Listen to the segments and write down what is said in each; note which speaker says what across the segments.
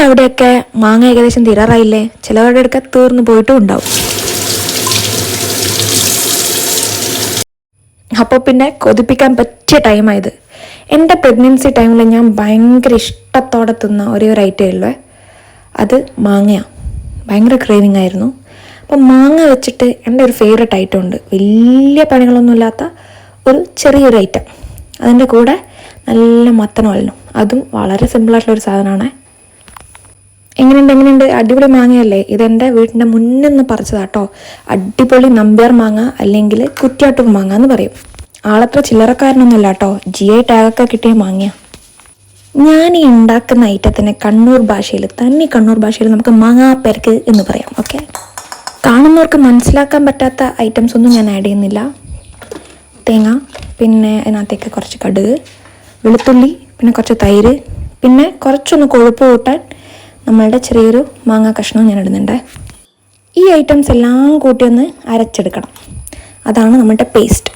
Speaker 1: അവിടെയൊക്കെ മാങ്ങ ഏകദേശം തീരാറായില്ലേ? ചിലവരുടെയൊക്കെ തീർന്നു പോയിട്ടും ഉണ്ടാവും. അപ്പോൾ പിന്നെ കൊതിപ്പിക്കാൻ പറ്റിയ ടൈമായത്. എൻ്റെ പ്രഗ്നൻസി ടൈമിൽ ഞാൻ ഭയങ്കര ഇഷ്ടത്തോടെ തിന്ന ഒരേ ഒരു ഐറ്റമേ ഉള്ളൂ, അത് മാങ്ങയാണ്. ഭയങ്കര ക്രേവിങ് ആയിരുന്നു. അപ്പം മാങ്ങ വെച്ചിട്ട് എൻ്റെ ഒരു ഫേവറേറ്റ് ഐറ്റം ഉണ്ട്, വലിയ പണികളൊന്നുമില്ലാത്ത ഒരു ചെറിയൊരു ഐറ്റം. അതിൻ്റെ കൂടെ നല്ല മത്തനോലനും, അതും വളരെ സിമ്പിളായിട്ടുള്ളൊരു സാധനമാണ്. എങ്ങനെയുണ്ട്? അടിപൊളി മാങ്ങയല്ലേ? ഇതെൻ്റെ വീട്ടിൻ്റെ മുന്നിൽ നിന്ന് പറിച്ചതാട്ടോ. അടിപൊളി നമ്പ്യാർ മാങ്ങ, അല്ലെങ്കിൽ കുറ്റ്യാട്ടൂർ മാങ്ങ എന്ന് പറയും. ആളത്ര ചില്ലറക്കാരനൊന്നുമില്ല കേട്ടോ, GI ടാഗൊക്കെ കിട്ടിയ മാങ്ങയാണ്. ഞാൻ ഈ ഉണ്ടാക്കുന്ന ഐറ്റത്തിന് കണ്ണൂർ ഭാഷയിൽ നമുക്ക് മാങ്ങാപ്പെരക്ക് എന്ന് പറയാം. ഓക്കെ, കാണുന്നവർക്ക് മനസ്സിലാക്കാൻ പറ്റാത്ത ഐറ്റംസ് ഒന്നും ഞാൻ ആഡ് ചെയ്യുന്നില്ല. തേങ്ങ, പിന്നെ അതിനകത്തേക്ക് കുറച്ച് കടുക്, വെളുത്തുള്ളി, പിന്നെ കുറച്ച് തൈര്, പിന്നെ കുറച്ചൊന്ന് കൊഴുപ്പ് കൂട്ടാൻ നമ്മളുടെ ചെറിയൊരു മാങ്ങ കഷ്ണം ഞാൻ ഇടുന്നുണ്ട്. ഈ ഐറ്റംസ് എല്ലാം കൂട്ടി ഒന്ന് അരച്ചെടുക്കണം. അതാണ് നമ്മളുടെ പേസ്റ്റ്.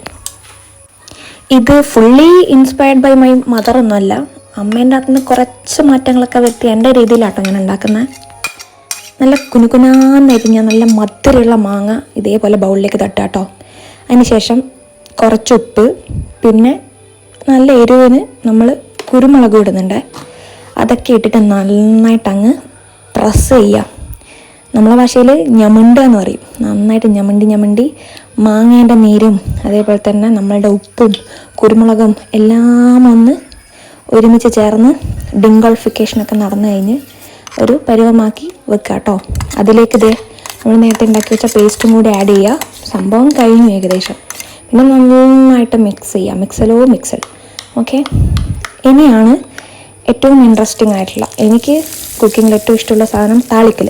Speaker 1: ഇത് fully inspired by my mother ഒന്നുമല്ല, അമ്മേൻ്റെ അകത്ത് നിന്ന് കുറച്ച് മാറ്റങ്ങളൊക്കെ വരുത്തി എൻ്റെ രീതിയിലാട്ടോ ഞാൻ ഉണ്ടാക്കുന്നത്. നല്ല കുനുകുനാന്നരിഞ്ഞ നല്ല മധുരമുള്ള മാങ്ങ ഇതേപോലെ ബൗളിലേക്ക് തട്ടാട്ടോ. അതിനുശേഷം കുറച്ച് ഉപ്പ്, പിന്നെ നല്ല എരിവിന് നമ്മൾ കുരുമുളക് ഇടുന്നുണ്ട്. അതൊക്കെ ഇട്ടിട്ട് നന്നായിട്ട് അങ്ങ് പ്രസ് ചെയ്യുക. നമ്മളെ ഭാഷയിൽ ഞമണ്ട എന്ന് പറയും. നന്നായിട്ട് ഞമണ്ടി മാങ്ങേൻ്റെ നീരും അതേപോലെ തന്നെ നമ്മളുടെ ഉപ്പും കുരുമുളകും എല്ലാം ഒന്ന് ഒരുമിച്ച് ചേർന്ന് ഡിംഗോൾഫിക്കേഷനൊക്കെ നടന്നു കഴിഞ്ഞ് ഒരു പരുവമാക്കി വെക്കുക കേട്ടോ. അതിലേക്ക് നമ്മൾ നേരത്തെ ഉണ്ടാക്കി വെച്ച പേസ്റ്റും കൂടി ആഡ് ചെയ്യുക. സംഭവം കഴിഞ്ഞു ഏകദേശം. പിന്നെ നന്നായിട്ട് മിക്സ് ചെയ്യുക, മിക്സൽ. ഓക്കെ, ഇനിയാണ് ഏറ്റവും ഇൻട്രസ്റ്റിംഗ് ആയിട്ടുള്ള, എനിക്ക് കുക്കിങ്ങിൽ ഏറ്റവും ഇഷ്ടമുള്ള സാധനം താളിക്കൽ,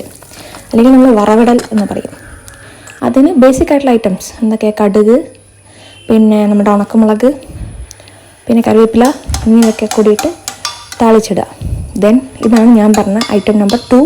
Speaker 1: അല്ലെങ്കിൽ നമ്മൾ വറവിടൽ എന്ന് പറയും. അതിന് ബേസിക് ആയിട്ടുള്ള ഐറ്റംസ് എന്തൊക്കെയാണ്? കടുക്, പിന്നെ നമ്മുടെ ഉണക്കമുളക്, പിന്നെ കറിവേപ്പില, എന്നിവയൊക്കെ കൂടിയിട്ട് താളിച്ചിടുക. ദെൻ ഇതാണ് ഞാൻ പറഞ്ഞ ഐറ്റം നമ്പർ 2.